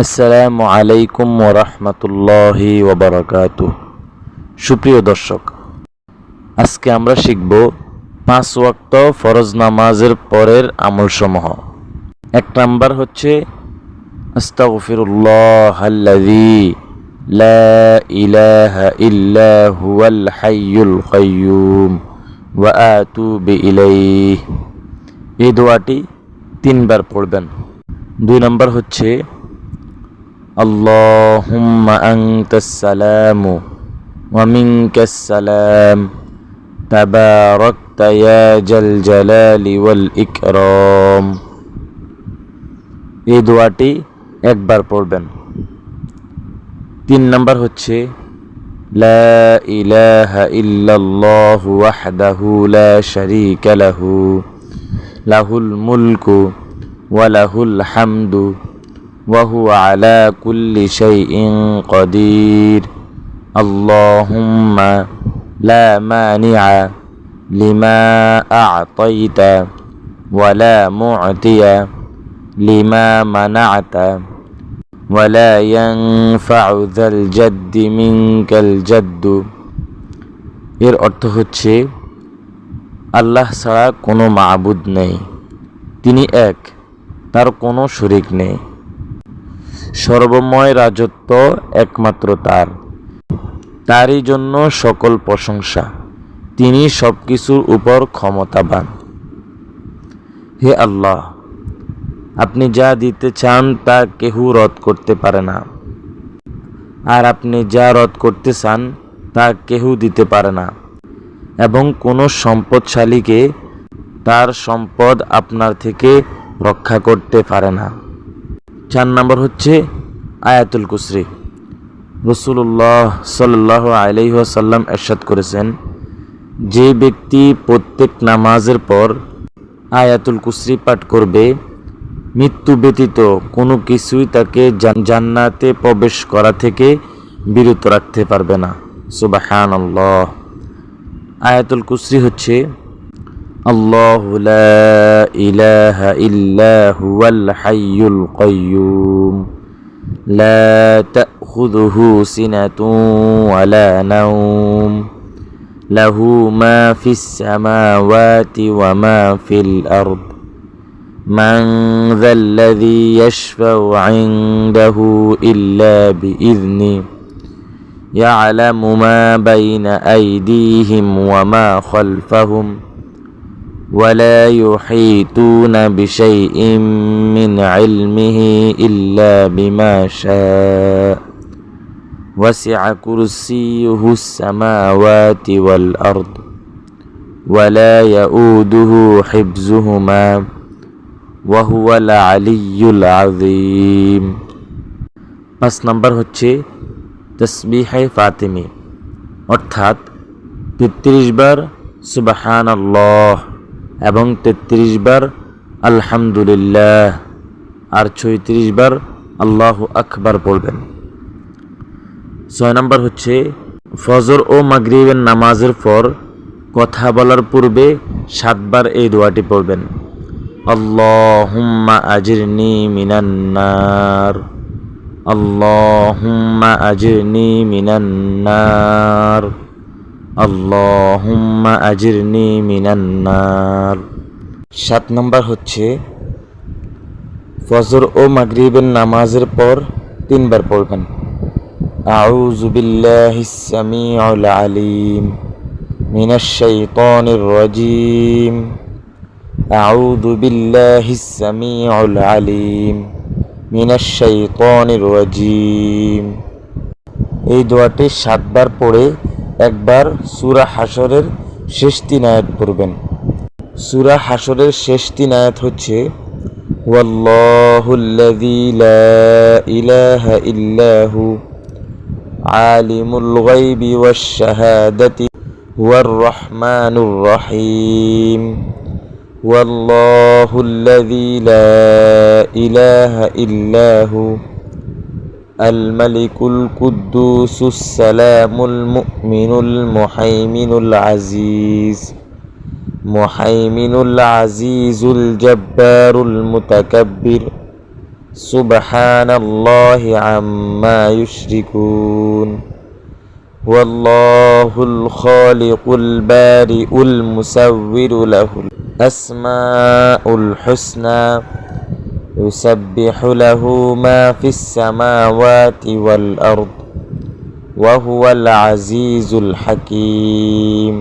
আসসালামু আলাইকুম ওয়া রাহমাতুল্লাহি ওয়া বারাকাতুহু। সুপ্রিয় দর্শক, আজকে আমরা শিখব 5 ওয়াক্ত ফরজ নামাজের পরের আমলসমূহ। এক নাম্বার হচ্ছে আস্তাগফিরুল্লাহাল্লাযী লা ইলাহা ইল্লা হুয়াল হাইয়ুল কাইয়্যুম ওয়া আতুবু ইলাইহি। এই দোয়াটি 3 বার পড়বেন। 2 নাম্বার হচ্ছে আল্লাহুম্মা আনতাস সালামু ওয়া মিনকাস সালাম তাবারাকতা ইয়া জাল জালালি ওয়াল ইকরাম। এই দোয়াটি একবার পড়বেন। 3 নাম্বার হচ্ছে লা ইলাহা ইল্লাল্লাহু ওয়াহদাহু লা শারীকা লাহু লাহুল মুলকু ওয়া লাহুল হামদু وهو على كل شيء قدير اللهم لا مانع لما أعطيت ولا معطي لما منعت ولا ينفع ذا الجد منك الجد। এর অর্থ হচ্ছে আল্লাহ ছাড়া কোনো মাবুদ নেই, তিনি এক, তার কোনো শরীক নেই। সর্বময় রাজত্ব একমাত্র তারই জন্য সকল প্রশংসা, তিনি সবকিছুর উপর ক্ষমতাবান। হে আল্লাহ, আপনি যা দিতে চান তা কেহ রদ করতে পারে না, আর আপনি যা রদ করতে চান তা কেহ দিতে পারে না, এবং কোনো সম্পদশালীকে তার সম্পদ আপনার থেকে রক্ষা করতে পারে না। 4 নম্বর হচ্ছে আয়াতুল কুরসি। রাসূলুল্লাহ সাল্লাল্লাহু আলাইহি ওয়াসাল্লাম ইরশাদ করেছেন, যে ব্যক্তি প্রত্যেক নামাজের পর আয়াতুল কুরসি পাঠ করবে, মৃত্যু ব্যতীত কোনো কিছুই তাকে জান্নাতে প্রবেশ করা থেকে বিরত রাখতে পারবে না। সুবহানাল্লাহ। আয়াতুল কুরসি হচ্ছে আল্লাহু লা ইলাহা ইল্লা হুয়াল হাইয়ুল কাইয়্যুম লা তাখুযুহু সিনাতুন ওয়ালা নাওম লাহু মা ফিস সামাওয়াতি ওয়া মা ফিল আরদ মান যাল্লাযী ইয়াশফাউ ইনদাহু ইল্লা বিইযনিহি ইয়ালামু মা বাইনা আইদিহিম ওয়া মা খালফাহুম ولا يحيطون بشيء من علمه إلا بما شاء وسع كرسيه السماوات والأرض ولا يؤوده حفظهما وهو العلي العظيم। 5 নম্বর হচ্ছে তাসবিহে ফাতিমি, অর্থাৎ 33 বার সুবহানাল্লাহ এবং 33 বার আলহামদুলিল্লাহ আর 36 বার আল্লাহু আকবার পড়বেন। 6 নম্বর হচ্ছে ফজর ও মাগরিবের নামাজের পর কথা বলার পূর্বে 7 বার এই দোয়াটি পড়বেন। আল্লাহুম্মা আজিরনি মিনান নার আল্লাহুম্মা আজিরনি মিনান নার আল্লাহুম্মা আজিরনি মিনান নার। 7 নম্বর হচ্ছে ফজর ও মাগরিবের নামাজের পর 3 বার পড়বেন আউযু বিল্লাহিস সামিউল আলিম মিনাশ শাইতানির রাজিম আউযু বিল্লাহিস সামিউল আলিম মিনাশ শাইতানির রাজিম। এই দোয়াটি 7 বার পড়ে একবার সূরা হাশরের শেষ 3 আয়াত পড়বেন। সূরা হাশরের শেষ 3 আয়াত হচ্ছে ওয়াল্লাহুল্লাযী লা ইলাহা ইল্লাহু আলিমুল গায়বি ওয়াশ শাহাদাতি হুয়ার রহমানুর রহিম ওয়াল্লাহুল্লাযী লা ইলাহা ইল্লাহু الملك القدوس السلام المؤمن المهيمن العزيز الجبار المتكبر সুবহানাল্লাহি আম্মা ইউশরিকুন ওয়াল্লাহুল খালিকুল বারিউল মুসাউবিরু লাহুল আসমাউল হুসনা ইউসাব্বিহু লাহু মা ফিস সামাওয়াতি ওয়াল আরদ ওয়া হুয়াল আজিজুল হাকীম।